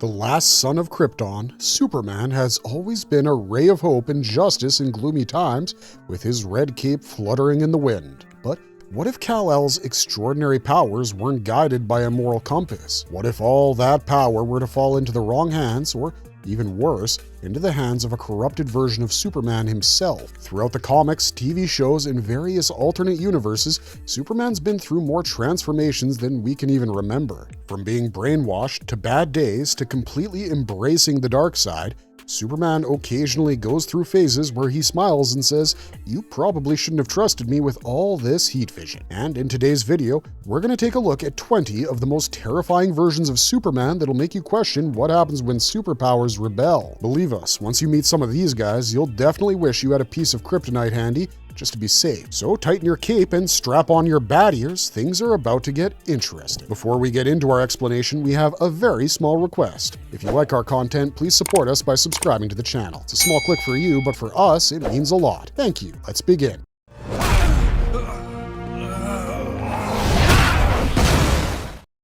The last son of Krypton, Superman has always been a ray of hope and justice in gloomy times, with his red cape fluttering in the wind. But what if Kal-El's extraordinary powers weren't guided by a moral compass? What if all that power were to fall into the wrong hands, or even worse, into the hands of a corrupted version of Superman himself? Throughout the comics, TV shows, and various alternate universes, Superman's been through more transformations than we can even remember. From being brainwashed to bad days to completely embracing the dark side, Superman occasionally goes through phases where he smiles and says, "You probably shouldn't have trusted me with all this heat vision." And in today's video, we're going to take a look at 20 of the most terrifying versions of Superman that'll make you question what happens when superpowers rebel. Believe us, once you meet some of these guys, you'll definitely wish you had a piece of kryptonite handy just to be safe. So tighten your cape and strap on your bat ears. Things are about to get interesting. Before we get into our explanation, we have a very small request. If you like our content, please support us by subscribing to the channel. It's a small click for you, but for us, it means a lot. Thank you. Let's begin.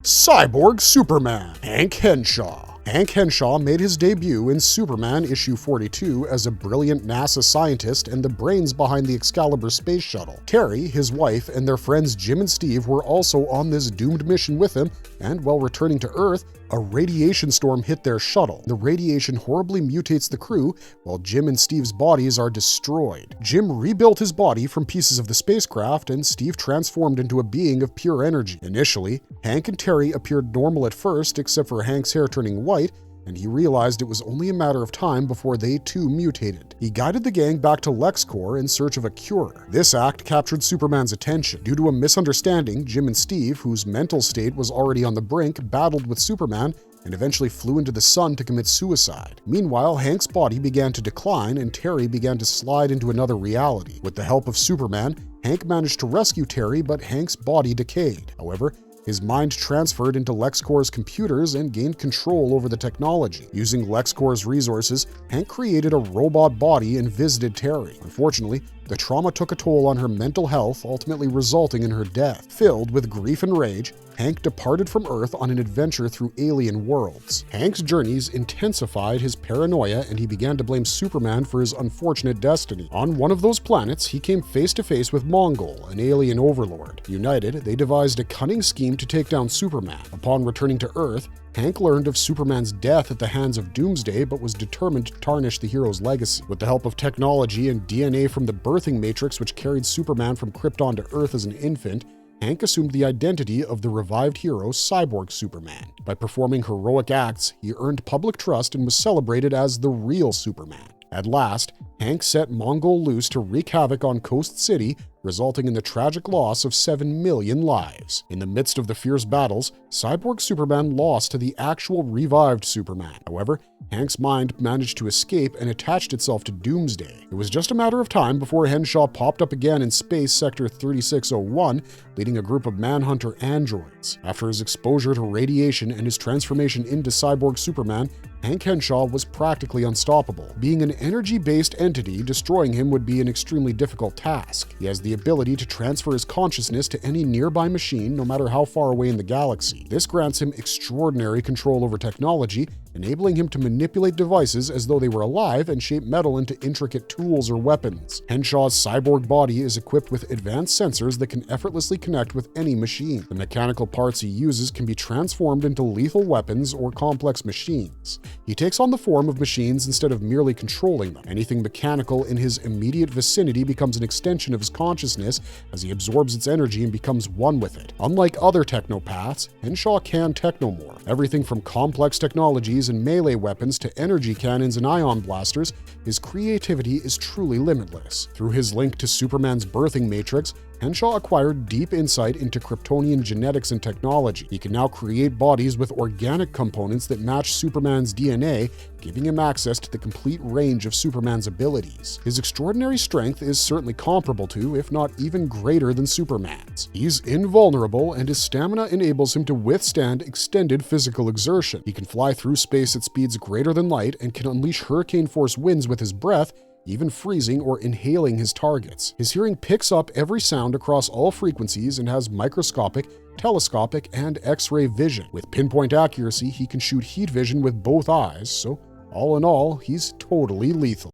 Cyborg Superman, Hank Henshaw. Hank Henshaw made his debut in Superman issue 42 as a brilliant NASA scientist and the brains behind the Excalibur space shuttle. Terry, his wife, and their friends Jim and Steve were also on this doomed mission with him, and while returning to Earth, a radiation storm hit their shuttle. The radiation horribly mutates the crew, while Jim and Steve's bodies are destroyed. Jim rebuilt his body from pieces of the spacecraft, and Steve transformed into a being of pure energy. Initially, Hank and Terry appeared normal at first, except for Hank's hair turning white, and he realized it was only a matter of time before they too mutated. He guided the gang back to LexCorp in search of a cure. This act captured Superman's attention. Due to a misunderstanding, Jim and Steve, whose mental state was already on the brink, battled with Superman and eventually flew into the sun to commit suicide. Meanwhile, Hank's body began to decline and Terry began to slide into another reality. With the help of Superman, Hank managed to rescue Terry, but Hank's body decayed. However, his mind transferred into LexCorp's computers and gained control over the technology. Using LexCorp's resources, Hank created a robot body and visited Terry. Unfortunately, the trauma took a toll on her mental health, ultimately resulting in her death. Filled with grief and rage, Hank departed from Earth on an adventure through alien worlds. Hank's journeys intensified his paranoia, and he began to blame Superman for his unfortunate destiny. On one of those planets, he came face to face with Mongol, an alien overlord. United, they devised a cunning scheme to take down Superman. Upon returning to Earth, Hank learned of Superman's death at the hands of Doomsday, but was determined to tarnish the hero's legacy. With the help of technology and DNA from the birthing matrix which carried Superman from Krypton to Earth as an infant, Hank assumed the identity of the revived hero Cyborg Superman. By performing heroic acts, he earned public trust and was celebrated as the real Superman. At last, Hank set Mongol loose to wreak havoc on Coast City, resulting in the tragic loss of 7 million lives. In the midst of the fierce battles, Cyborg Superman lost to the actual revived Superman. However, Hank's mind managed to escape and attached itself to Doomsday. It was just a matter of time before Henshaw popped up again in Space Sector 3601, leading a group of Manhunter androids. After his exposure to radiation and his transformation into Cyborg Superman, Hank Henshaw was practically unstoppable. Being an energy-based entity, destroying him would be an extremely difficult task. He has the ability to transfer his consciousness to any nearby machine, no matter how far away in the galaxy. This grants him extraordinary control over technology, enabling him to manipulate devices as though they were alive and shape metal into intricate tools or weapons. Henshaw's cyborg body is equipped with advanced sensors that can effortlessly connect with any machine. The mechanical parts he uses can be transformed into lethal weapons or complex machines. He takes on the form of machines instead of merely controlling them. Anything mechanical in his immediate vicinity becomes an extension of his consciousness as he absorbs its energy and becomes one with it. Unlike other technopaths, Henshaw can technomorph. Everything from complex technologies and melee weapons to energy cannons and ion blasters, his creativity is truly limitless. Through his link to Superman's birthing matrix, Henshaw acquired deep insight into Kryptonian genetics and technology. He can now create bodies with organic components that match Superman's DNA, giving him access to the complete range of Superman's abilities. His extraordinary strength is certainly comparable to, if not even greater than Superman's. He's invulnerable, and his stamina enables him to withstand extended physical exertion. He can fly through space at speeds greater than light and can unleash hurricane-force winds with his breath, even freezing or inhaling his targets. His hearing picks up every sound across all frequencies and has microscopic, telescopic, and X-ray vision. With pinpoint accuracy, he can shoot heat vision with both eyes, so all in all, he's totally lethal.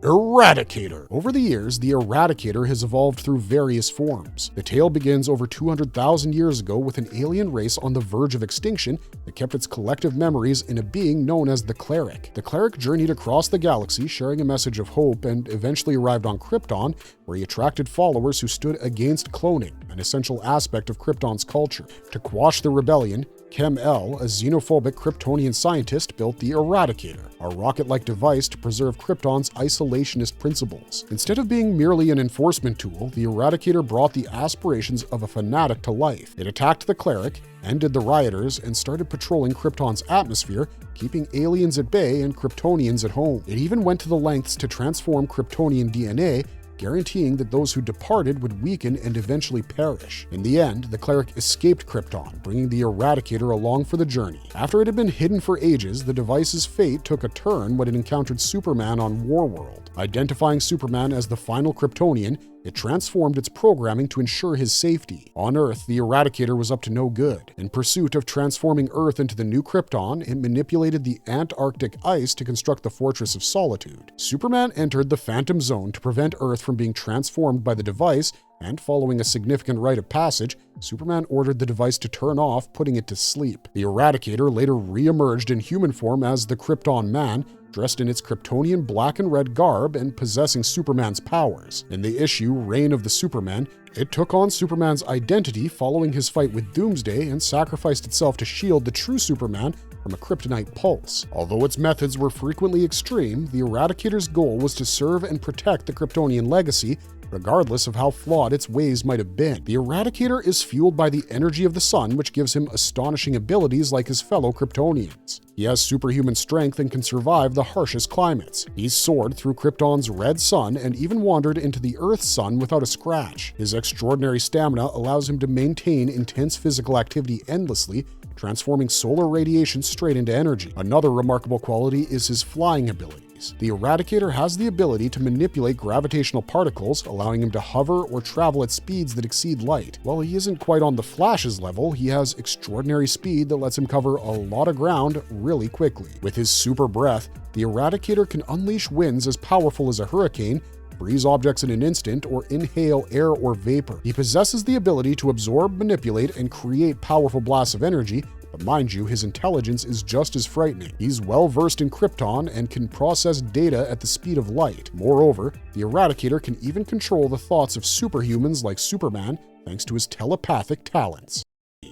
Eradicator. Over the years, the Eradicator has evolved through various forms. The tale begins over 200,000 years ago with an alien race on the verge of extinction that kept its collective memories in a being known as the Cleric. The Cleric journeyed across the galaxy, sharing a message of hope, and eventually arrived on Krypton, where he attracted followers who stood against cloning, an essential aspect of Krypton's culture. To quash the rebellion, Kal-El, a xenophobic Kryptonian scientist, built the Eradicator, a rocket-like device to preserve Krypton's isolationist principles. Instead of being merely an enforcement tool, the Eradicator brought the aspirations of a fanatic to life. It attacked the Cleric, ended the rioters, and started patrolling Krypton's atmosphere, keeping aliens at bay and Kryptonians at home. It even went to the lengths to transform Kryptonian DNA, guaranteeing that those who departed would weaken and eventually perish. In the end, the Cleric escaped Krypton, bringing the Eradicator along for the journey. After it had been hidden for ages, the device's fate took a turn when it encountered Superman on Warworld. Identifying Superman as the final Kryptonian, it transformed its programming to ensure his safety. On Earth, the Eradicator was up to no good. In pursuit of transforming Earth into the new Krypton, it manipulated the Antarctic ice to construct the Fortress of Solitude. Superman entered the Phantom Zone to prevent Earth from being transformed by the device, and following a significant rite of passage, Superman ordered the device to turn off, putting it to sleep. The Eradicator later re-emerged in human form as the Krypton Man, dressed in its Kryptonian black and red garb and possessing Superman's powers. In the issue Reign of the Supermen, it took on Superman's identity following his fight with Doomsday and sacrificed itself to shield the true Superman from a kryptonite pulse. Although its methods were frequently extreme, the Eradicator's goal was to serve and protect the Kryptonian legacy, regardless of how flawed its ways might have been. The Eradicator is fueled by the energy of the sun, which gives him astonishing abilities like his fellow Kryptonians. He has superhuman strength and can survive the harshest climates. He's soared through Krypton's red sun and even wandered into the Earth's sun without a scratch. His extraordinary stamina allows him to maintain intense physical activity endlessly, transforming solar radiation straight into energy. Another remarkable quality is his flying ability. The Eradicator has the ability to manipulate gravitational particles, allowing him to hover or travel at speeds that exceed light. While he isn't quite on the Flash's level, he has extraordinary speed that lets him cover a lot of ground really quickly. With his super breath, the Eradicator can unleash winds as powerful as a hurricane, freeze objects in an instant, or inhale air or vapor. He possesses the ability to absorb, manipulate, and create powerful blasts of energy, but mind you, his intelligence is just as frightening. He's well versed in Krypton and can process data at the speed of light. Moreover, the Eradicator can even control the thoughts of superhumans like Superman thanks to his telepathic talents.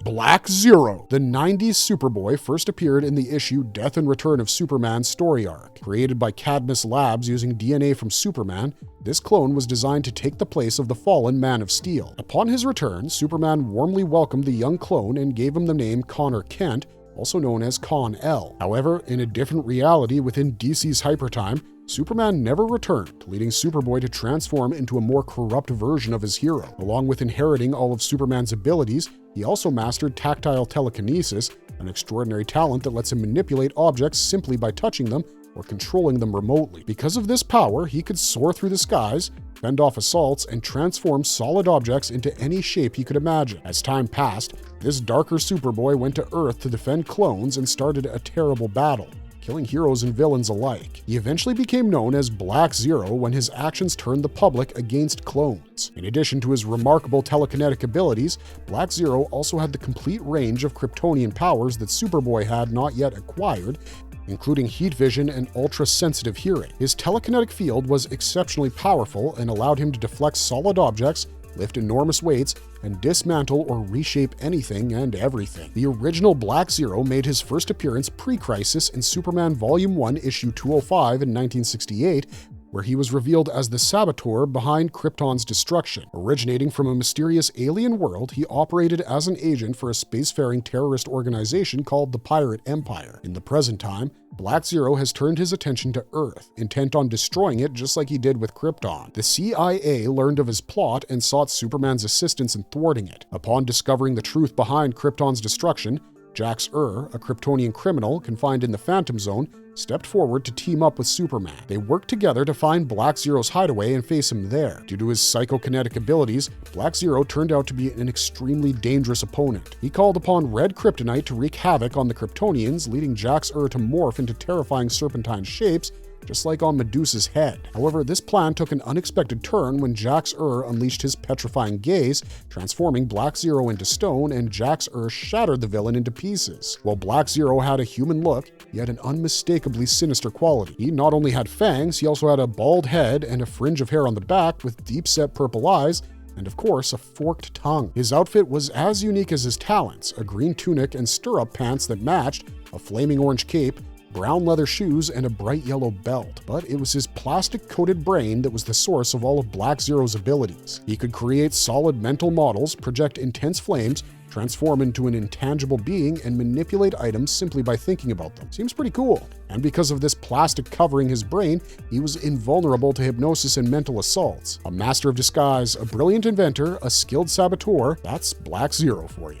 Black Zero. The 90s Superboy first appeared in the issue Death and Return of Superman story arc. Created by Cadmus Labs using DNA from Superman, this clone was designed to take the place of the fallen Man of Steel. Upon his return, Superman warmly welcomed the young clone and gave him the name Connor Kent, also known as Kal-El. However, in a different reality within DC's Hypertime, Superman never returned, leading Superboy to transform into a more corrupt version of his hero. Along with inheriting all of Superman's abilities, he also mastered tactile telekinesis, an extraordinary talent that lets him manipulate objects simply by touching them or controlling them remotely. Because of this power, he could soar through the skies, fend off assaults, and transform solid objects into any shape he could imagine. As time passed, this darker Superboy went to Earth to defend clones and started a terrible battle, killing heroes and villains alike. He eventually became known as Black Zero when his actions turned the public against clones. In addition to his remarkable telekinetic abilities, Black Zero also had the complete range of Kryptonian powers that Superboy had not yet acquired, including heat vision and ultra-sensitive hearing. His telekinetic field was exceptionally powerful and allowed him to deflect solid objects, lift enormous weights, and dismantle or reshape anything and everything. The original Black Zero made his first appearance pre-Crisis in Superman Volume 1, Issue 205 in 1968, where he was revealed as the saboteur behind Krypton's destruction. Originating from a mysterious alien world, he operated as an agent for a spacefaring terrorist organization called the Pirate Empire. In the present time, Black Zero has turned his attention to Earth, intent on destroying it just like he did with Krypton. The CIA learned of his plot and sought Superman's assistance in thwarting it. Upon discovering the truth behind Krypton's destruction, Jax-Ur, a Kryptonian criminal confined in the Phantom Zone, stepped forward to team up with Superman. They worked together to find Black Zero's hideaway and face him there. Due to his psychokinetic abilities, Black Zero turned out to be an extremely dangerous opponent. He called upon red kryptonite to wreak havoc on the Kryptonians, leading Jax-Ur to morph into terrifying serpentine shapes, just like on Medusa's head. However, this plan took an unexpected turn when Jax-Ur unleashed his petrifying gaze, transforming Black Zero into stone, and Jax-Ur shattered the villain into pieces. While Black Zero had a human look, he had an unmistakably sinister quality. He not only had fangs, he also had a bald head and a fringe of hair on the back with deep-set purple eyes, and of course, a forked tongue. His outfit was as unique as his talents: a green tunic and stirrup pants that matched, a flaming orange cape, brown leather shoes, and a bright yellow belt. But it was his plastic-coated brain that was the source of all of Black Zero's abilities. He could create solid mental models, project intense flames, transform into an intangible being, and manipulate items simply by thinking about them. Seems pretty cool. And because of this plastic covering his brain, he was invulnerable to hypnosis and mental assaults. A master of disguise, a brilliant inventor, a skilled saboteur, that's Black Zero for you.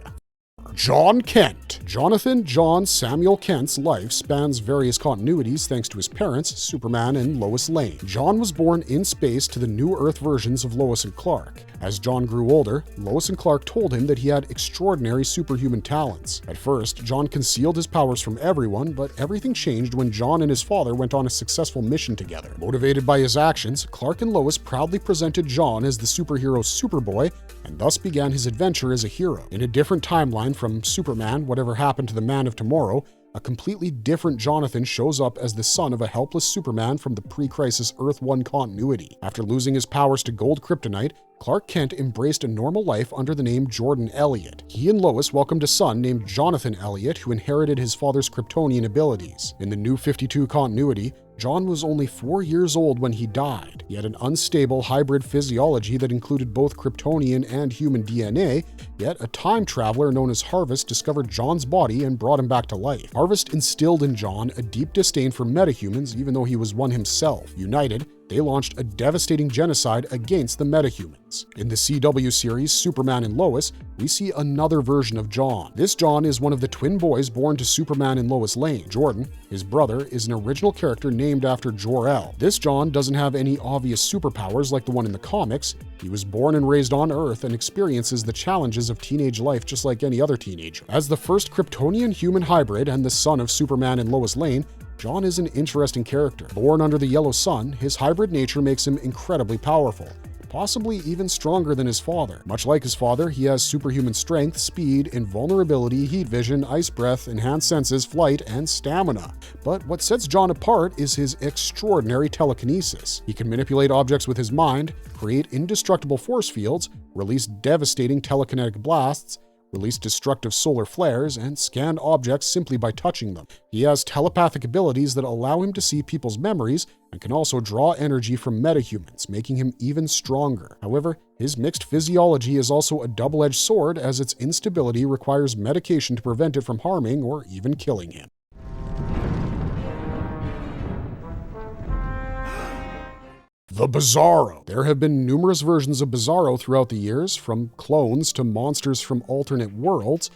John Kent. Jonathan John Samuel Kent's life spans various continuities thanks to his parents, Superman and Lois Lane. John was born in space to the New Earth versions of Lois and Clark. As John grew older, Lois and Clark told him that he had extraordinary superhuman talents. At first, John concealed his powers from everyone, but everything changed when John and his father went on a successful mission together. Motivated by his actions, Clark and Lois proudly presented John as the superhero Superboy, and thus began his adventure as a hero. In a different timeline from Superman, Whatever Happened to the Man of Tomorrow, a completely different Jonathan shows up as the son of a helpless Superman from the pre-crisis Earth 1 continuity. After losing his powers to gold kryptonite, Clark Kent embraced a normal life under the name Jordan Elliott. He and Lois welcomed a son named Jonathan Elliott, who inherited his father's Kryptonian abilities. In the New 52 continuity, John was only 4 years old when he died. He had an unstable hybrid physiology that included both Kryptonian and human DNA, yet a time traveler known as Harvest discovered John's body and brought him back to life. Harvest instilled in John a deep disdain for metahumans, even though he was one himself. United, they launched a devastating genocide against the metahumans. In the CW series Superman and Lois, we see another version of John. This John is one of the twin boys born to Superman and Lois Lane. Jordan, his brother, is an original character named after Jor-El. This John doesn't have any obvious superpowers like the one in the comics. He was born and raised on Earth and experiences the challenges of teenage life just like any other teenager. As the first Kryptonian human hybrid and the son of Superman and Lois Lane, John is an interesting character. Born under the yellow sun, his hybrid nature makes him incredibly powerful, possibly even stronger than his father. Much like his father, he has superhuman strength, speed, invulnerability, heat vision, ice breath, enhanced senses, flight, and stamina. But what sets John apart is his extraordinary telekinesis. He can manipulate objects with his mind, create indestructible force fields, release devastating telekinetic blasts, release destructive solar flares, and scan objects simply by touching them. He has telepathic abilities that allow him to see people's memories and can also draw energy from metahumans, making him even stronger. However, his mixed physiology is also a double-edged sword, as its instability requires medication to prevent it from harming or even killing him. The Bizarro. There have been numerous versions of Bizarro throughout the years, from clones to monsters from alternate worlds.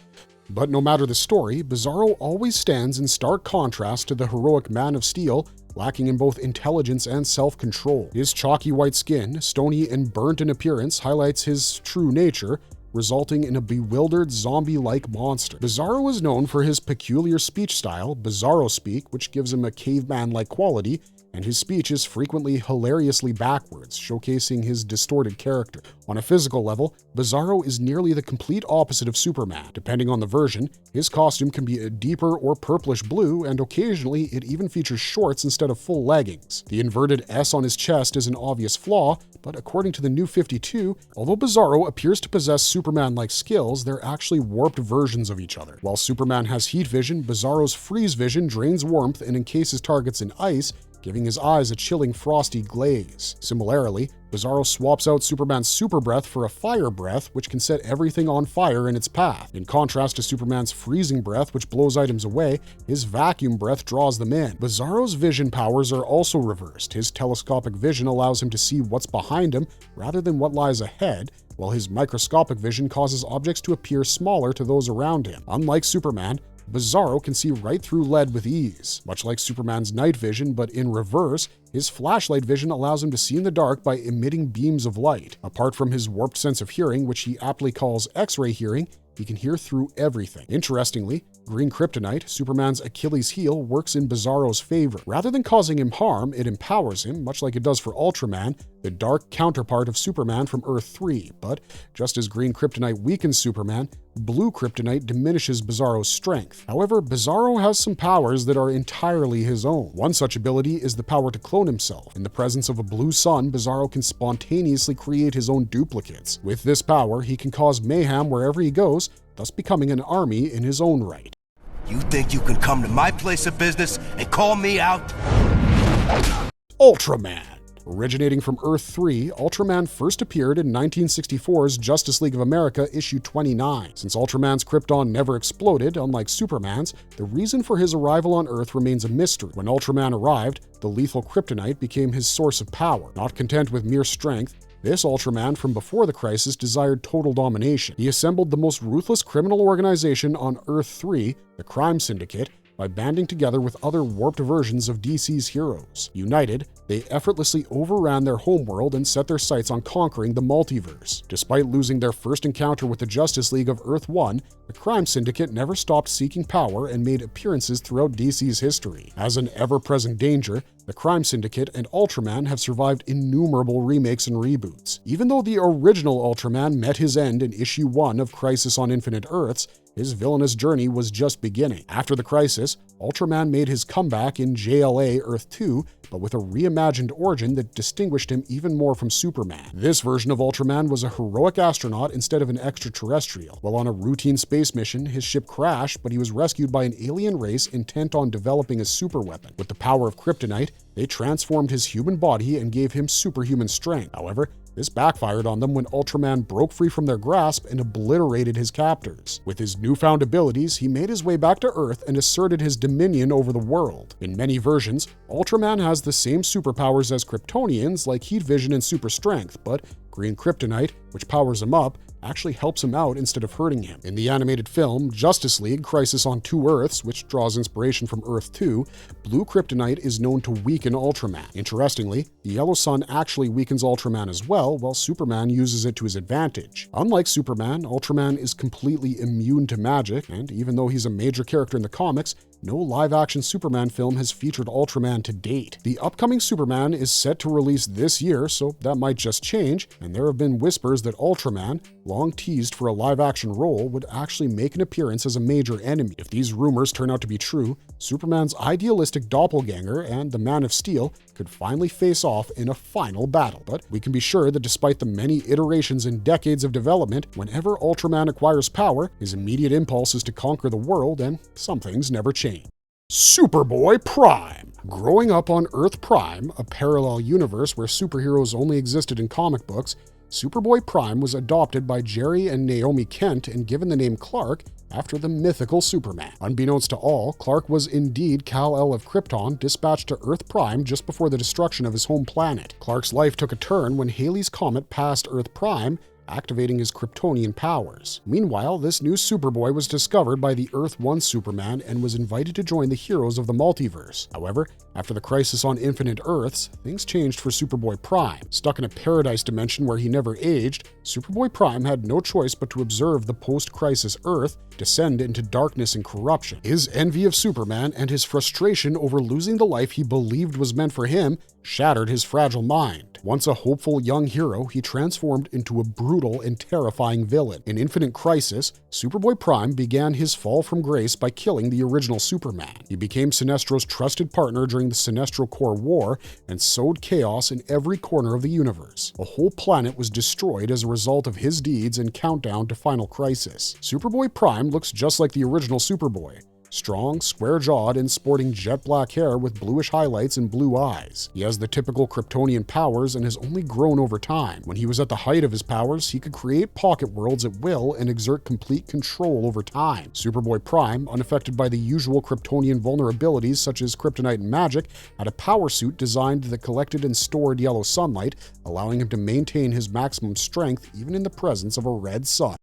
But no matter the story, Bizarro always stands in stark contrast to the heroic Man of Steel, lacking in both intelligence and self-control. His chalky white skin, stony and burnt in appearance, highlights his true nature, resulting in a bewildered zombie-like monster. Bizarro is known for his peculiar speech style, Bizarro speak, which gives him a caveman-like quality, and his speech is frequently hilariously backwards, showcasing his distorted character. On a physical level, Bizarro is nearly the complete opposite of Superman. Depending on the version, his costume can be a deeper or purplish blue, and occasionally it even features shorts instead of full leggings. The inverted S on his chest is an obvious flaw, but according to the New 52, although Bizarro appears to possess Superman-like skills, they're actually warped versions of each other. While Superman has heat vision, Bizarro's freeze vision drains warmth and encases targets in ice, giving his eyes a chilling frosty glaze. Similarly, Bizarro swaps out Superman's super breath for a fire breath, which can set everything on fire in its path. In contrast to Superman's freezing breath, which blows items away, his vacuum breath draws them in. Bizarro's vision powers are also reversed. His telescopic vision allows him to see what's behind him rather than what lies ahead, while his microscopic vision causes objects to appear smaller to those around him. Unlike Superman, Bizarro can see right through lead with ease. Much like Superman's night vision, but in reverse, his flashlight vision allows him to see in the dark by emitting beams of light. Apart from his warped sense of hearing, which he aptly calls X-ray hearing, he can hear through everything. Interestingly, green kryptonite, Superman's Achilles heel, works in Bizarro's favor. Rather than causing him harm, it empowers him, much like it does for Ultraman, the dark counterpart of Superman from Earth 3. But just as green kryptonite weakens Superman, blue kryptonite diminishes Bizarro's strength. However, Bizarro has some powers that are entirely his own. One such ability is the power to clone himself. In the presence of a blue sun, Bizarro can spontaneously create his own duplicates. With this power, he can cause mayhem wherever he goes, thus becoming an army in his own right. You think you can come to my place of business and call me out? Ultraman. Originating from Earth 3, Ultraman first appeared in 1964's Justice League of America issue 29. Since Ultraman's Krypton never exploded, unlike Superman's, the reason for his arrival on Earth remains a mystery. When Ultraman arrived, the lethal kryptonite became his source of power. Not content with mere strength, this Ultraman from before the crisis desired total domination. He assembled the most ruthless criminal organization on Earth 3, the Crime Syndicate, by banding together with other warped versions of DC's heroes. United, they effortlessly overran their homeworld and set their sights on conquering the multiverse. Despite losing their first encounter with the Justice League of Earth 1, the Crime Syndicate never stopped seeking power and made appearances throughout DC's history. As an ever-present danger, the Crime Syndicate and Ultraman have survived innumerable remakes and reboots. Even though the original Ultraman met his end in issue 1 of Crisis on Infinite Earths, his villainous journey was just beginning. After the crisis, Ultraman made his comeback in JLA Earth 2, but with a reimagined origin that distinguished him even more from Superman. This version of Ultraman was a heroic astronaut instead of an extraterrestrial. While on a routine space mission, his ship crashed, but he was rescued by an alien race intent on developing a superweapon. With the power of kryptonite, they transformed his human body and gave him superhuman strength. However, this backfired on them when Ultraman broke free from their grasp and obliterated his captors. With his newfound abilities, he made his way back to Earth and asserted his dominion over the world. In many versions, Ultraman has the same superpowers as Kryptonians, like heat vision and super strength, but green kryptonite, which powers him up, actually helps him out instead of hurting him. In the animated film Justice League Crisis on Two Earths, which draws inspiration from Earth 2, blue kryptonite is known to weaken Ultraman. Interestingly, the yellow sun actually weakens Ultraman as well, while Superman uses it to his advantage. Unlike Superman, Ultraman is completely immune to magic, and even though he's a major character in the comics, no live-action Superman film has featured Ultraman to date. The upcoming Superman is set to release this year, so that might just change, and there have been whispers that Ultraman, long teased for a live-action role, would actually make an appearance as a major enemy. If these rumors turn out to be true, Superman's idealistic doppelganger and the Man of Steel could finally face off in a final battle. But we can be sure that despite the many iterations and decades of development, whenever Ultraman acquires power, his immediate impulse is to conquer the world, and some things never change. Superboy Prime. Growing up on Earth Prime, a parallel universe where superheroes only existed in comic books, Superboy Prime was adopted by Jerry and Naomi Kent and given the name Clark after the mythical Superman. Unbeknownst to all, Clark was indeed Kal-El of Krypton, dispatched to Earth Prime just before the destruction of his home planet. Clark's life took a turn when Halley's Comet passed Earth Prime, activating his Kryptonian powers. Meanwhile, this new Superboy was discovered by the Earth 1 Superman and was invited to join the heroes of the multiverse. However, after the Crisis on Infinite Earths, things changed for Superboy Prime. Stuck in a paradise dimension where he never aged, Superboy Prime had no choice but to observe the post-crisis Earth descend into darkness and corruption. His envy of Superman and his frustration over losing the life he believed was meant for him shattered his fragile mind. Once a hopeful young hero, he transformed into a brutal and terrifying villain. In Infinite Crisis, Superboy Prime began his fall from grace by killing the original Superman. He became Sinestro's trusted partner during the Sinestro Corps War and sowed chaos in every corner of the universe. A whole planet was destroyed as a result of his deeds and countdown to Final Crisis. Superboy Prime looks just like the original Superboy. Strong, square-jawed, and sporting jet black hair with bluish highlights and blue eyes. He has the typical Kryptonian powers and has only grown over time. When he was at the height of his powers, he could create pocket worlds at will and exert complete control over time. Superboy Prime, unaffected by the usual Kryptonian vulnerabilities such as kryptonite and magic, had a power suit designed that collected and stored yellow sunlight, allowing him to maintain his maximum strength even in the presence of a red sun.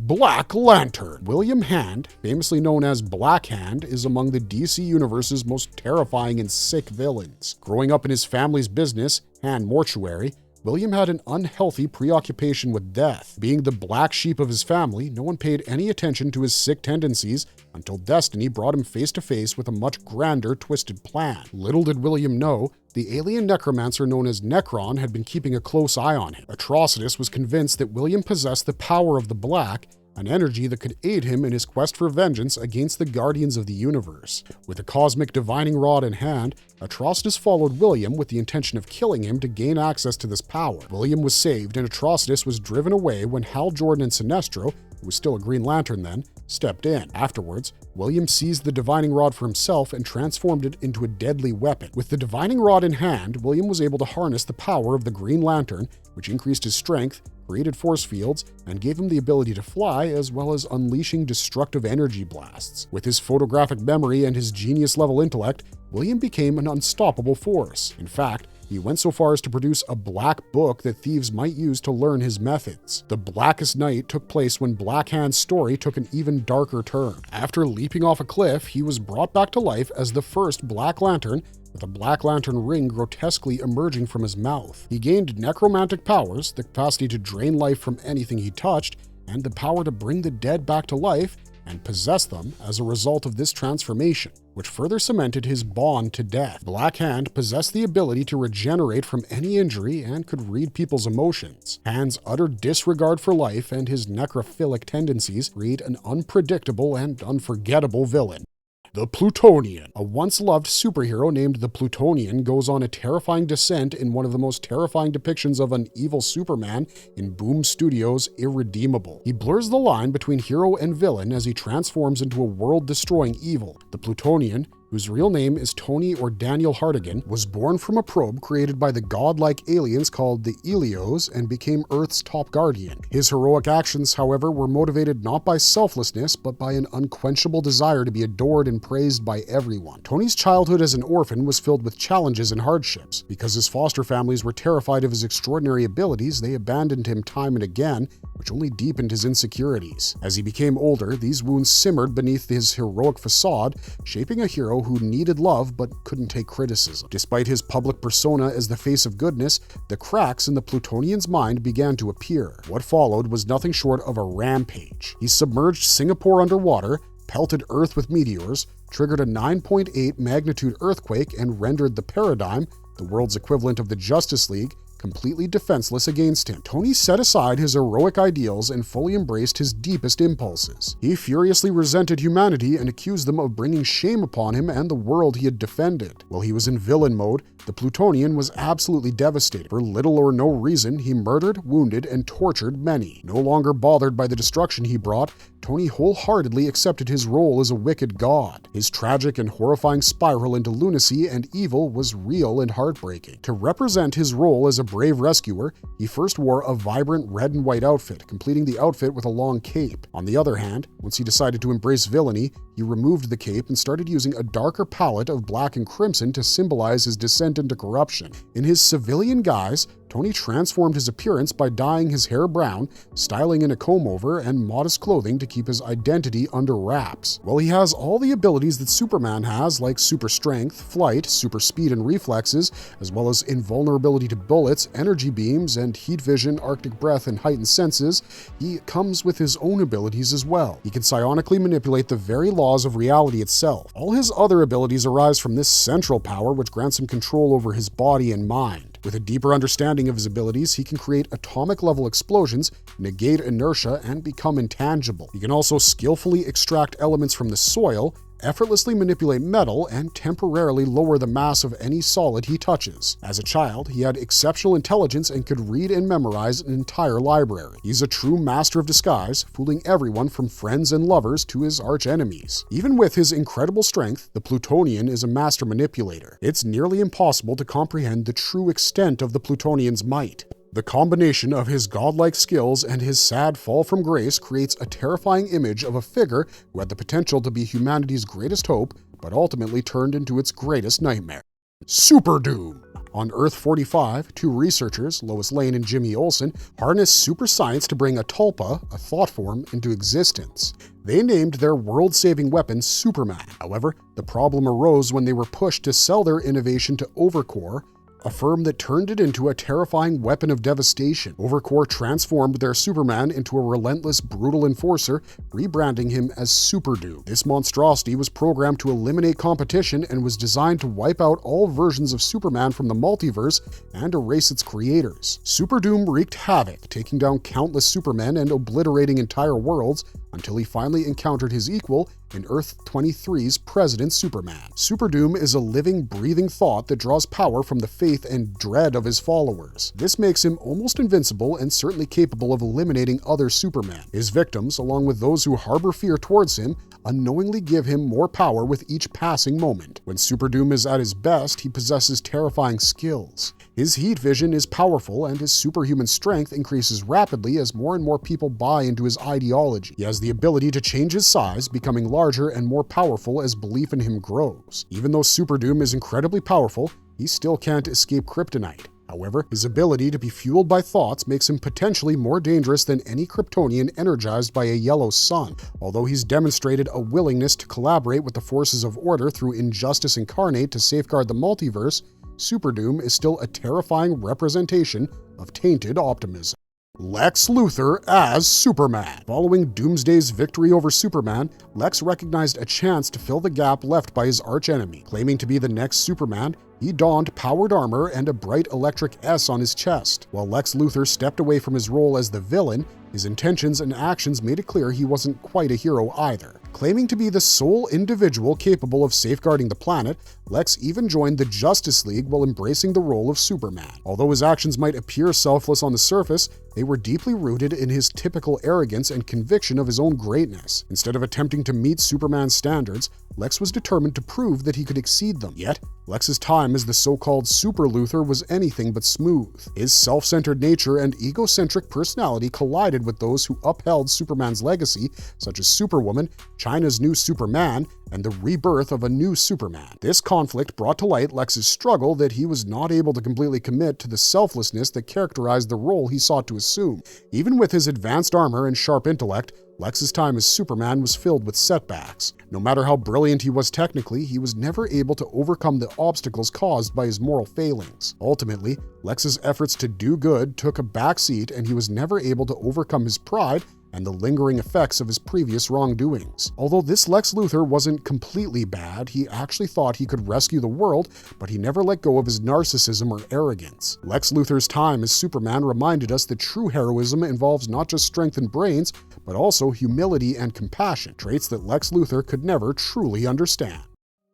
Black Lantern. William Hand, famously known as Black Hand, is among the DC Universe's most terrifying and sick villains. Growing up in his family's business, Hand Mortuary, William had an unhealthy preoccupation with death. Being the black sheep of his family, no one paid any attention to his sick tendencies until destiny brought him face to face with a much grander, twisted plan. Little did William know, the alien necromancer known as Necron had been keeping a close eye on him. Atrocitus was convinced that William possessed the power of the Black, an energy that could aid him in his quest for vengeance against the Guardians of the Universe. With a cosmic divining rod in hand, Atrocitus followed William with the intention of killing him to gain access to this power. William was saved and Atrocitus was driven away when Hal Jordan and Sinestro, who was still a Green Lantern then, stepped in. Afterwards, William seized the divining rod for himself and transformed it into a deadly weapon. With the divining rod in hand, William was able to harness the power of the Green Lantern, which increased his strength, created force fields, and gave him the ability to fly, as well as unleashing destructive energy blasts. With his photographic memory and his genius-level intellect, William became an unstoppable force. In fact, he went so far as to produce a black book that thieves might use to learn his methods. The Blackest Night took place when Black Hand's story took an even darker turn. After leaping off a cliff, he was brought back to life as the first Black Lantern, with a Black Lantern ring grotesquely emerging from his mouth. He gained necromantic powers, the capacity to drain life from anything he touched, and the power to bring the dead back to life and possess them as a result of this transformation, which further cemented his bond to death. Black Hand possessed the ability to regenerate from any injury and could read people's emotions. Hand's utter disregard for life and his necrophilic tendencies create an unpredictable and unforgettable villain. The Plutonian. A once-loved superhero named the Plutonian goes on a terrifying descent in one of the most terrifying depictions of an evil Superman in Boom Studios' Irredeemable. He blurs the line between hero and villain as he transforms into a world-destroying evil. The Plutonian, whose real name is Tony or Daniel Hartigan, was born from a probe created by the godlike aliens called the Elios and became Earth's top guardian. His heroic actions, however, were motivated not by selflessness, but by an unquenchable desire to be adored and praised by everyone. Tony's childhood as an orphan was filled with challenges and hardships. Because his foster families were terrified of his extraordinary abilities, they abandoned him time and again, which only deepened his insecurities. As he became older, these wounds simmered beneath his heroic facade, shaping a hero who needed love but couldn't take criticism. Despite his public persona as the face of goodness, the cracks in the Plutonian's mind began to appear. What followed was nothing short of a rampage. He submerged Singapore underwater, pelted Earth with meteors, triggered a 9.8 magnitude earthquake, and rendered the Paradigm, the world's equivalent of the Justice League, completely defenseless against him. Tony set aside his heroic ideals and fully embraced his deepest impulses. He furiously resented humanity and accused them of bringing shame upon him and the world he had defended. While he was in villain mode, the Plutonian was absolutely devastated. For little or no reason, he murdered, wounded, and tortured many. No longer bothered by the destruction he brought, Tony wholeheartedly accepted his role as a wicked god. His tragic and horrifying spiral into lunacy and evil was real and heartbreaking. To represent his role as a brave rescuer, he first wore a vibrant red and white outfit, completing the outfit with a long cape. On the other hand, once he decided to embrace villainy, he removed the cape and started using a darker palette of black and crimson to symbolize his descent into corruption. In his civilian guise, Tony transformed his appearance by dyeing his hair brown, styling in a comb-over, and modest clothing to keep his identity under wraps. While he has all the abilities that Superman has, like super strength, flight, super speed and reflexes, as well as invulnerability to bullets, energy beams, and heat vision, arctic breath, and heightened senses, he comes with his own abilities as well. He can psionically manipulate the very laws of reality itself. All his other abilities arise from this central power, which grants him control over his body and mind. With a deeper understanding of his abilities, he can create atomic-level explosions, negate inertia, and become intangible. He can also skillfully extract elements from the soil, effortlessly manipulate metal, and temporarily lower the mass of any solid he touches. As a child, he had exceptional intelligence and could read and memorize an entire library. He's a true master of disguise, fooling everyone from friends and lovers to his arch-enemies. Even with his incredible strength, the Plutonian is a master manipulator. It's nearly impossible to comprehend the true extent of the Plutonian's might. The combination of his godlike skills and his sad fall from grace creates a terrifying image of a figure who had the potential to be humanity's greatest hope, but ultimately turned into its greatest nightmare. Superdoom. On Earth 45, two researchers, Lois Lane and Jimmy Olsen, harnessed super science to bring a tulpa, a thought form, into existence. They named their world-saving weapon Superman. However, the problem arose when they were pushed to sell their innovation to Overcore, a firm that turned it into a terrifying weapon of devastation. Overcore transformed their Superman into a relentless, brutal enforcer, rebranding him as Superdoom. This monstrosity was programmed to eliminate competition and was designed to wipe out all versions of Superman from the multiverse and erase its creators. Superdoom wreaked havoc, taking down countless Supermen and obliterating entire worlds, until he finally encountered his equal in Earth 23's President Superman. Superdoom is a living, breathing thought that draws power from the faith and dread of his followers. This makes him almost invincible and certainly capable of eliminating other Supermen. His victims, along with those who harbor fear towards him, unknowingly give him more power with each passing moment. When Superdoom is at his best, he possesses terrifying skills. His heat vision is powerful, and his superhuman strength increases rapidly as more and more people buy into his ideology. He has the ability to change his size, becoming larger and more powerful as belief in him grows. Even though Superdoom is incredibly powerful, he still can't escape kryptonite. However, his ability to be fueled by thoughts makes him potentially more dangerous than any Kryptonian energized by a yellow sun. Although he's demonstrated a willingness to collaborate with the forces of order through injustice incarnate to safeguard the multiverse, Superdoom is still a terrifying representation of tainted optimism. Lex Luthor as Superman. Following Doomsday's victory over Superman, Lex recognized a chance to fill the gap left by his archenemy. Claiming to be the next Superman, he donned powered armor and a bright electric S on his chest. While Lex Luthor stepped away from his role as the villain, his intentions and actions made it clear he wasn't quite a hero either. Claiming to be the sole individual capable of safeguarding the planet, Lex even joined the Justice League while embracing the role of Superman. Although his actions might appear selfless on the surface, they were deeply rooted in his typical arrogance and conviction of his own greatness. Instead of attempting to meet Superman's standards, Lex was determined to prove that he could exceed them. Yet, Lex's time as the so-called Super Luthor was anything but smooth. His self-centered nature and egocentric personality collided with those who upheld Superman's legacy, such as Superwoman, China's new Superman, and the rebirth of a new Superman. This conflict brought to light Lex's struggle that he was not able to completely commit to the selflessness that characterized the role he sought to assume. Even with his advanced armor and sharp intellect, Lex's time as Superman was filled with setbacks. No matter how brilliant he was technically, he was never able to overcome the obstacles caused by his moral failings. Ultimately, Lex's efforts to do good took a backseat, and he was never able to overcome his pride and the lingering effects of his previous wrongdoings. Although this Lex Luthor wasn't completely bad, he actually thought he could rescue the world, but he never let go of his narcissism or arrogance. Lex Luthor's time as Superman reminded us that true heroism involves not just strength and brains, but also humility and compassion, traits that Lex Luthor could never truly understand.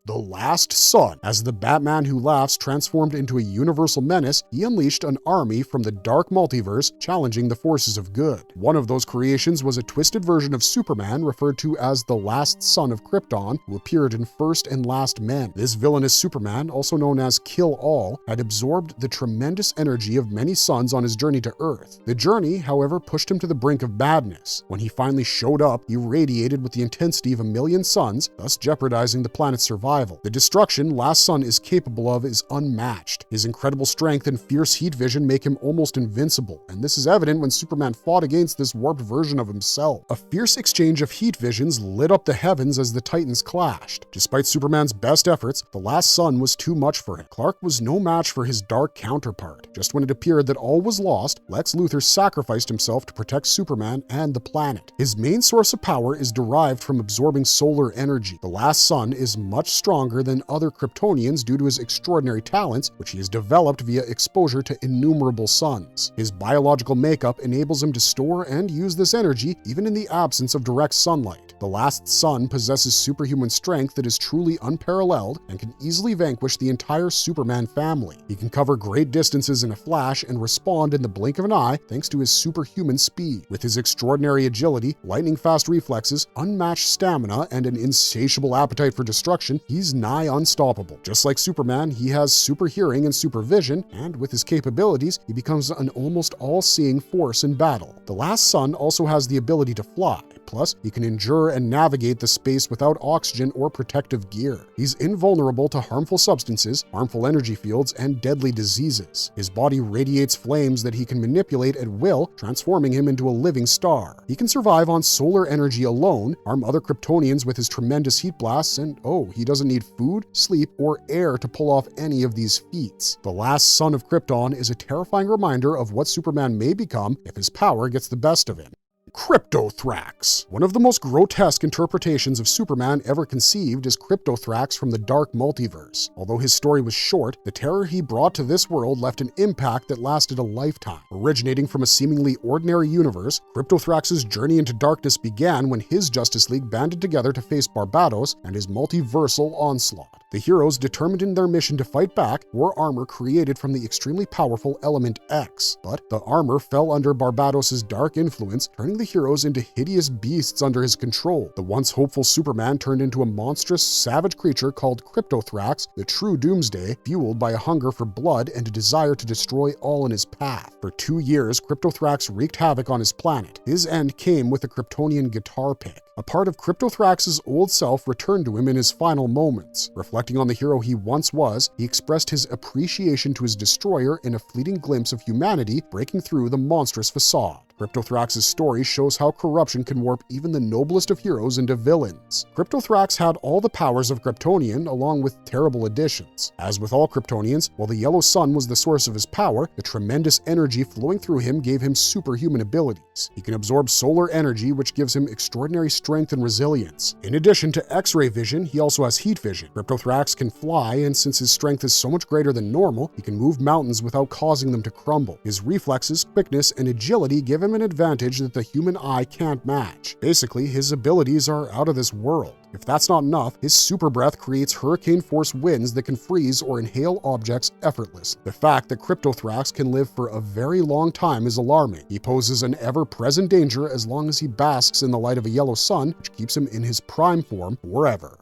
The Last Son. As the Batman Who Laughs transformed into a universal menace, he unleashed an army from the dark multiverse, challenging the forces of good. One of those creations was a twisted version of Superman referred to as the Last Son of Krypton, who appeared in First and Last Men. This villainous Superman, also known as Kal-El, had absorbed the tremendous energy of many suns on his journey to Earth. The journey, however, pushed him to the brink of badness. When he finally showed up, he radiated with the intensity of 1,000,000 suns, thus jeopardizing the planet's survival. The destruction Last Son is capable of is unmatched. His incredible strength and fierce heat vision make him almost invincible, and this is evident when Superman fought against this warped version of himself. A fierce exchange of heat visions lit up the heavens as the Titans clashed. Despite Superman's best efforts, the Last Son was too much for him. Clark was no match for his dark counterpart. Just when it appeared that all was lost, Lex Luthor sacrificed himself to protect Superman and the planet. His main source of power is derived from absorbing solar energy. The Last Son is much stronger than other Kryptonians due to his extraordinary talents, which he has developed via exposure to innumerable suns. His biological makeup enables him to store and use this energy even in the absence of direct sunlight. The Last Son possesses superhuman strength that is truly unparalleled and can easily vanquish the entire Superman family. He can cover great distances in a flash and respond in the blink of an eye thanks to his superhuman speed. With his extraordinary agility, lightning-fast reflexes, unmatched stamina, and an insatiable appetite for destruction, he's nigh unstoppable. Just like Superman, he has super hearing and supervision, and with his capabilities, he becomes an almost all-seeing force in battle. The Last Son also has the ability to fly, Plus, he can endure and navigate the space without oxygen or protective gear. He's invulnerable to harmful substances, harmful energy fields, and deadly diseases. His body radiates flames that he can manipulate at will, transforming him into a living star. He can survive on solar energy alone, harm other Kryptonians with his tremendous heat blasts, and he doesn't need food, sleep, or air to pull off any of these feats. The last son of Krypton is a terrifying reminder of what Superman may become if his power gets the best of him. Kryptothrax. One of the most grotesque interpretations of Superman ever conceived is Kryptothrax from the Dark Multiverse. Although his story was short, the terror he brought to this world left an impact that lasted a lifetime. Originating from a seemingly ordinary universe, Kryptothrax's journey into darkness began when his Justice League banded together to face Barbados and his multiversal onslaught. The heroes, determined in their mission to fight back, wore armor created from the extremely powerful Element X. But the armor fell under Barbados's dark influence, turning the heroes into hideous beasts under his control. The once hopeful Superman turned into a monstrous, savage creature called Kryptothrax, the true doomsday, fueled by a hunger for blood and a desire to destroy all in his path. For 2 years, Kryptothrax wreaked havoc on his planet. His end came with a Kryptonian guitar pick. A part of Kryptothrax's old self returned to him in his final moments. Reflecting on the hero he once was, he expressed his appreciation to his destroyer in a fleeting glimpse of humanity breaking through the monstrous facade. Kryptothrax's story shows how corruption can warp even the noblest of heroes into villains. Kryptothrax had all the powers of Kryptonian, along with terrible additions. As with all Kryptonians, while the yellow sun was the source of his power, the tremendous energy flowing through him gave him superhuman abilities. He can absorb solar energy, which gives him extraordinary strength and resilience. In addition to X-ray vision, he also has heat vision. Kryptothrax can fly, and since his strength is so much greater than normal, he can move mountains without causing them to crumble. His reflexes, quickness, and agility give him an advantage that the human eye can't match. Basically, his abilities are out of this world. If that's not enough, his super breath creates hurricane-force winds that can freeze or inhale objects effortlessly. The fact that Kryptothrax can live for a very long time is alarming. He poses an ever-present danger as long as he basks in the light of a yellow sun, which keeps him in his prime form forever.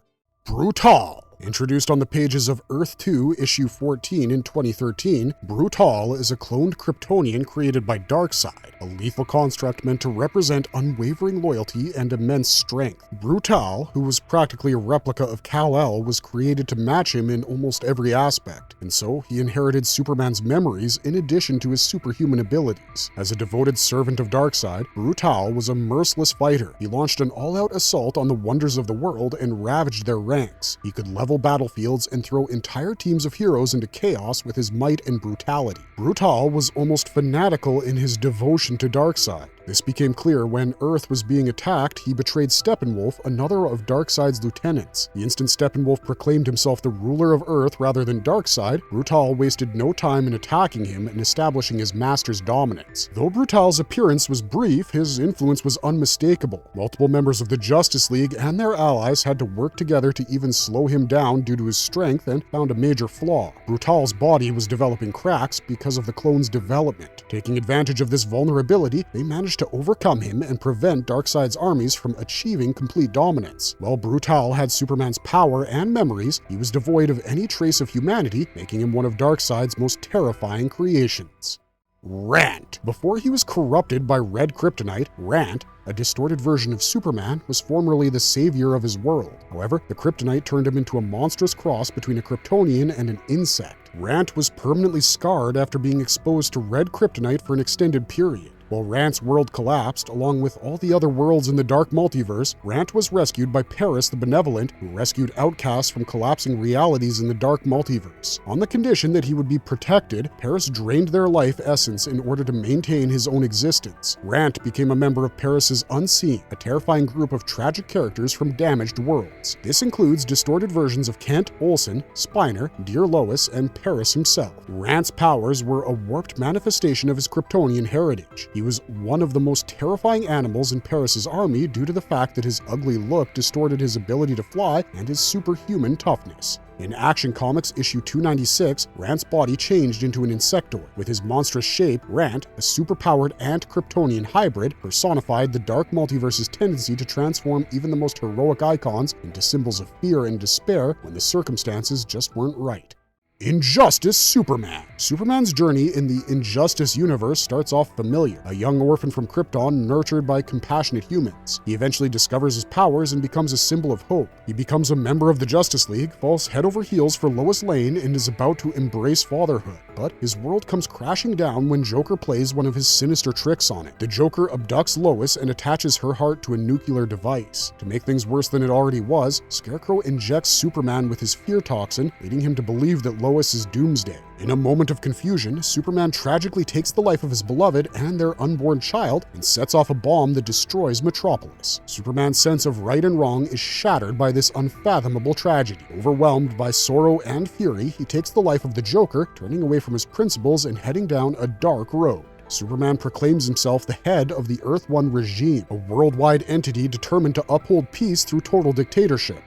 Brutaal. Introduced on the pages of Earth 2, issue 14 in 2013, Brutaal is a cloned Kryptonian created by Darkseid, a lethal construct meant to represent unwavering loyalty and immense strength. Brutaal, who was practically a replica of Kal-El, was created to match him in almost every aspect, and so he inherited Superman's memories in addition to his superhuman abilities. As a devoted servant of Darkseid, Brutaal was a merciless fighter. He launched an all-out assault on the wonders of the world and ravaged their ranks. He could level battlefields and throw entire teams of heroes into chaos with his might and brutality. Brutaal was almost fanatical in his devotion to Darkseid. This became clear when Earth was being attacked. He betrayed Steppenwolf, another of Darkseid's lieutenants. The instant Steppenwolf proclaimed himself the ruler of Earth rather than Darkseid, Brutaal wasted no time in attacking him and establishing his master's dominance. Though Brutaal's appearance was brief, his influence was unmistakable. Multiple members of the Justice League and their allies had to work together to even slow him down due to his strength and found a major flaw. Brutaal's body was developing cracks because of the clone's development. Taking advantage of this vulnerability, they managed to overcome him and prevent Darkseid's armies from achieving complete dominance. While Brutaal had Superman's power and memories, he was devoid of any trace of humanity, making him one of Darkseid's most terrifying creations. Rant. Before he was corrupted by red kryptonite, Rant, a distorted version of Superman, was formerly the savior of his world. However, the kryptonite turned him into a monstrous cross between a Kryptonian and an insect. Rant was permanently scarred after being exposed to red kryptonite for an extended period. While Rant's world collapsed, along with all the other worlds in the Dark Multiverse, Rant was rescued by Paris the Benevolent, who rescued outcasts from collapsing realities in the Dark Multiverse. On the condition that he would be protected, Paris drained their life essence in order to maintain his own existence. Rant became a member of Paris's Unseen, a terrifying group of tragic characters from damaged worlds. This includes distorted versions of Kent, Olsen, Spiner, Dear Lois, and Paris himself. Rant's powers were a warped manifestation of his Kryptonian heritage. He was one of the most terrifying animals in Paris's army due to the fact that his ugly look distorted his ability to fly and his superhuman toughness. In Action Comics issue 296, Rant's body changed into an insectoid. With his monstrous shape, Rant, a superpowered ant-Kryptonian hybrid, personified the Dark Multiverse's tendency to transform even the most heroic icons into symbols of fear and despair when the circumstances just weren't right. Injustice Superman. Superman's journey in the Injustice universe starts off familiar, a young orphan from Krypton nurtured by compassionate humans. He eventually discovers his powers and becomes a symbol of hope. He becomes a member of the Justice League, falls head over heels for Lois Lane, and is about to embrace fatherhood. But his world comes crashing down when Joker plays one of his sinister tricks on it. The Joker abducts Lois and attaches her heart to a nuclear device. To make things worse than it already was, Scarecrow injects Superman with his fear toxin, leading him to believe that Lois is Doomsday. In a moment of confusion, Superman tragically takes the life of his beloved and their unborn child and sets off a bomb that destroys Metropolis. Superman's sense of right and wrong is shattered by this unfathomable tragedy. Overwhelmed by sorrow and fury, he takes the life of the Joker, turning away from his principles and heading down a dark road. Superman proclaims himself the head of the Earth One regime, a worldwide entity determined to uphold peace through total dictatorship.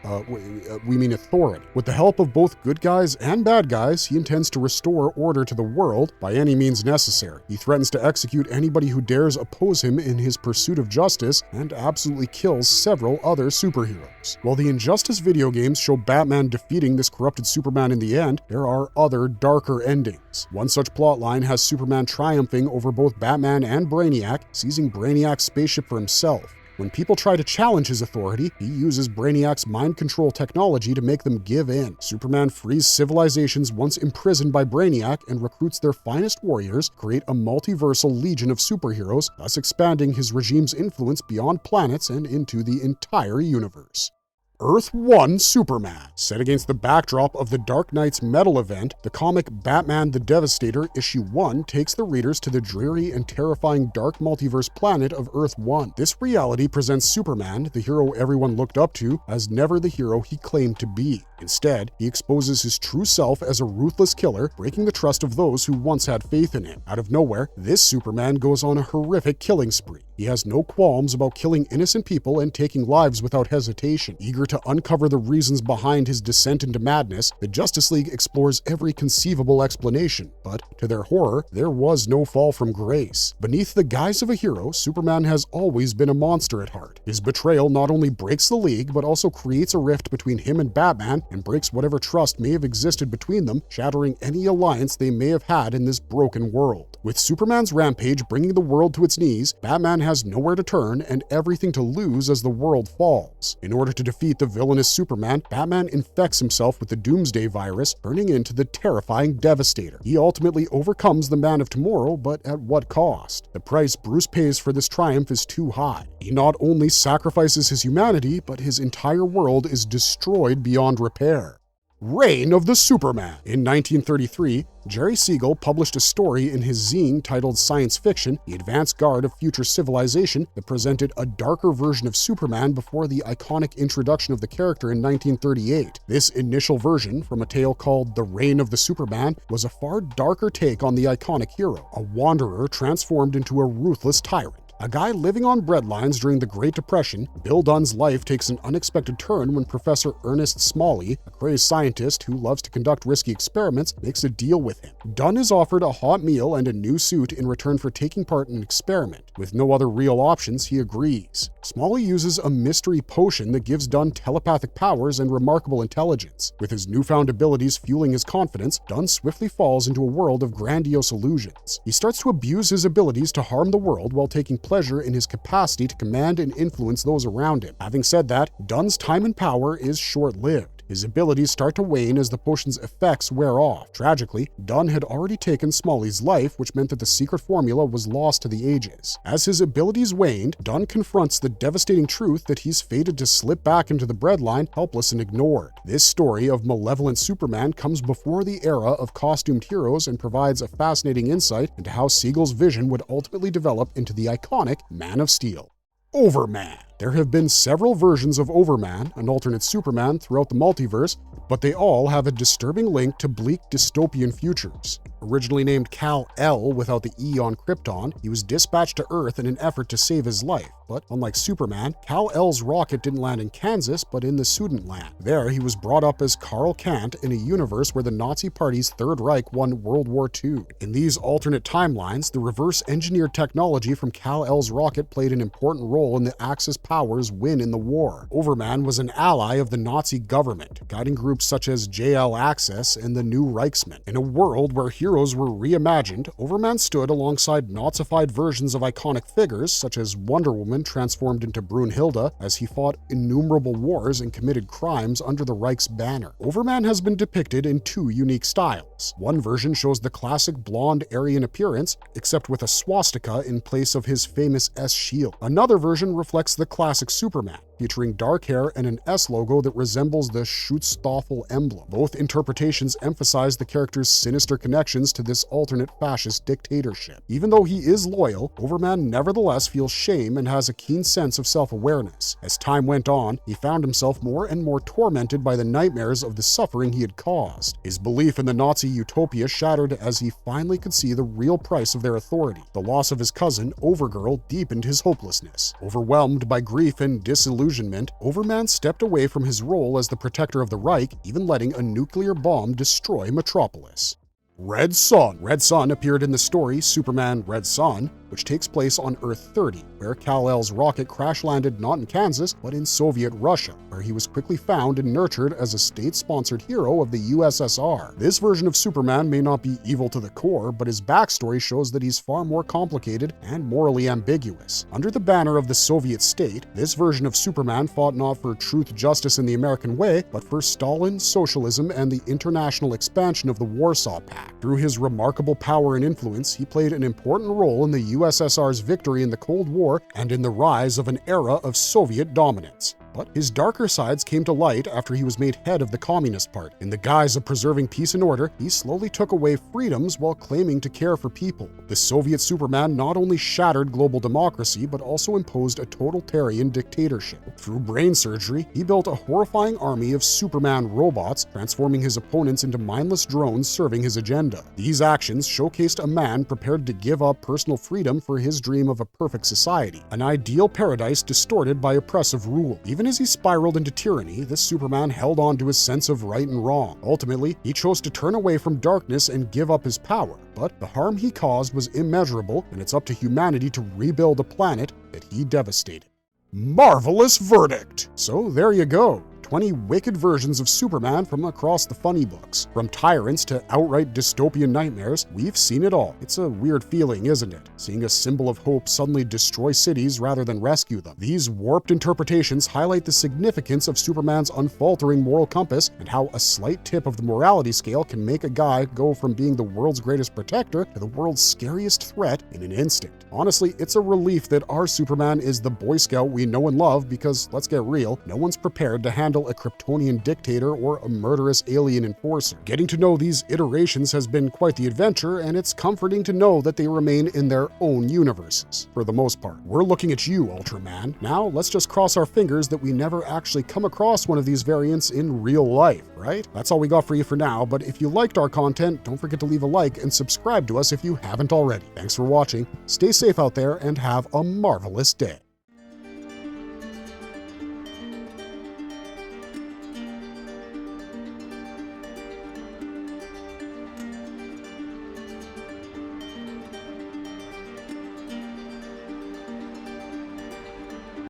We mean authority. With the help of both good guys and bad guys, he intends to restore order to the world by any means necessary. He threatens to execute anybody who dares oppose him in his pursuit of justice and absolutely kills several other superheroes. While the Injustice video games show Batman defeating this corrupted Superman in the end, there are other darker endings. One such plotline has Superman triumphing over both Batman and Brainiac, seizing Brainiac's spaceship for himself. When people try to challenge his authority, he uses Brainiac's mind control technology to make them give in. Superman frees civilizations once imprisoned by Brainiac and recruits their finest warriors, create a multiversal legion of superheroes, thus expanding his regime's influence beyond planets and into the entire universe. Earth One Superman. Set against the backdrop of the Dark Knight's Metal event, the comic Batman the Devastator Issue 1 takes the readers to the dreary and terrifying dark multiverse planet of Earth One. This reality presents Superman, the hero everyone looked up to, as never the hero he claimed to be. Instead, he exposes his true self as a ruthless killer, breaking the trust of those who once had faith in him. Out of nowhere, this Superman goes on a horrific killing spree. He has no qualms about killing innocent people and taking lives without hesitation. Eager to uncover the reasons behind his descent into madness, the Justice League explores every conceivable explanation, but to their horror, there was no fall from grace. Beneath the guise of a hero, Superman has always been a monster at heart. His betrayal not only breaks the League, but also creates a rift between him and Batman and breaks whatever trust may have existed between them, shattering any alliance they may have had in this broken world. With Superman's rampage bringing the world to its knees, Batman has nowhere to turn and everything to lose as the world falls. In order to defeat the villainous Superman, Batman infects himself with the Doomsday virus, turning into the terrifying Devastator. He ultimately overcomes the Man of Tomorrow, but at what cost? The price Bruce pays for this triumph is too high. He not only sacrifices his humanity, but his entire world is destroyed beyond repair. Reign of the Superman. In 1933, Jerry Siegel published a story in his zine titled Science Fiction, The Advanced Guard of Future Civilization, that presented a darker version of Superman before the iconic introduction of the character in 1938. This initial version, from a tale called The Reign of the Superman, was a far darker take on the iconic hero, a wanderer transformed into a ruthless tyrant. A guy living on breadlines during the Great Depression, Bill Dunn's life takes an unexpected turn when Professor Ernest Smalley, a crazed scientist who loves to conduct risky experiments, makes a deal with him. Dunn is offered a hot meal and a new suit in return for taking part in an experiment. With no other real options, he agrees. Smalley uses a mystery potion that gives Dunn telepathic powers and remarkable intelligence. With his newfound abilities fueling his confidence, Dunn swiftly falls into a world of grandiose illusions. He starts to abuse his abilities to harm the world while taking pleasure in his capacity to command and influence those around him. Having said that, Dunn's time and power is short-lived. His abilities start to wane as the potion's effects wear off. Tragically, Dunn had already taken Smalley's life, which meant that the secret formula was lost to the ages. As his abilities waned, Dunn confronts the devastating truth that he's fated to slip back into the breadline, helpless and ignored. This story of malevolent Superman comes before the era of costumed heroes and provides a fascinating insight into how Siegel's vision would ultimately develop into the iconic Man of Steel. Overman. There have been several versions of Overman, an alternate Superman, throughout the multiverse, but they all have a disturbing link to bleak dystopian futures. Originally named Kal-El without the E on Krypton, he was dispatched to Earth in an effort to save his life. But unlike Superman, Kal-El's rocket didn't land in Kansas, but in the Sudetenland. There, he was brought up as Karl Kant in a universe where the Nazi Party's Third Reich won World War II. In these alternate timelines, the reverse-engineered technology from Kal-El's rocket played an important role role in the Axis powers' win in the war. Overman was an ally of the Nazi government, guiding groups such as JL Axis and the New Reichsmen. In a world where heroes were reimagined, Overman stood alongside Nazified versions of iconic figures such as Wonder Woman transformed into Brunhilde as he fought innumerable wars and committed crimes under the Reich's banner. Overman has been depicted in two unique styles. One version shows the classic blonde Aryan appearance, except with a swastika in place of his famous S shield. Another version reflects the classic Superman, featuring dark hair and an S logo that resembles the Schutzstaffel emblem. Both interpretations emphasize the character's sinister connections to this alternate fascist dictatorship. Even though he is loyal, Overman nevertheless feels shame and has a keen sense of self-awareness. As time went on, he found himself more and more tormented by the nightmares of the suffering he had caused. His belief in the Nazi utopia shattered as he finally could see the real price of their authority. The loss of his cousin, Overgirl, deepened his hopelessness. Overwhelmed by grief and disillusionment, Overman stepped away from his role as the protector of the Reich, even letting a nuclear bomb destroy Metropolis. Red Sun. Red Sun appeared in the story Superman Red Sun, which takes place on Earth 30, where Kal-El's rocket crash-landed not in Kansas, but in Soviet Russia, where he was quickly found and nurtured as a state-sponsored hero of the USSR. This version of Superman may not be evil to the core, but his backstory shows that he's far more complicated and morally ambiguous. Under the banner of the Soviet state, this version of Superman fought not for truth, justice, and the American way, but for Stalin, socialism, and the international expansion of the Warsaw Pact. Through his remarkable power and influence, he played an important role in the USSR's victory in the Cold War and in the rise of an era of Soviet dominance. But his darker sides came to light after he was made head of the Communist Party. In the guise of preserving peace and order, he slowly took away freedoms while claiming to care for people. The Soviet Superman not only shattered global democracy, but also imposed a totalitarian dictatorship. Through brain surgery, he built a horrifying army of Superman robots, transforming his opponents into mindless drones serving his agenda. These actions showcased a man prepared to give up personal freedom for his dream of a perfect society, an ideal paradise distorted by oppressive rule. Even as he spiraled into tyranny, this Superman held on to his sense of right and wrong. Ultimately, he chose to turn away from darkness and give up his power, but the harm he caused was immeasurable, and it's up to humanity to rebuild a planet that he devastated. Marvelous verdict! So there you go. 20 wicked versions of Superman from across the funny books. From tyrants to outright dystopian nightmares, we've seen it all. It's a weird feeling, isn't it? Seeing a symbol of hope suddenly destroy cities rather than rescue them. These warped interpretations highlight the significance of Superman's unfaltering moral compass and how a slight tip of the morality scale can make a guy go from being the world's greatest protector to the world's scariest threat in an instant. Honestly, it's a relief that our Superman is the Boy Scout we know and love because, let's get real, no one's prepared to handle a Kryptonian dictator or a murderous alien enforcer. Getting to know these iterations has been quite the adventure, and it's comforting to know that they remain in their own universes, for the most part. We're looking at you, Ultraman. Now, let's just cross our fingers that we never actually come across one of these variants in real life, right? That's all we got for you for now, but if you liked our content, don't forget to leave a like and subscribe to us if you haven't already. Thanks for watching, stay safe out there, and have a marvelous day.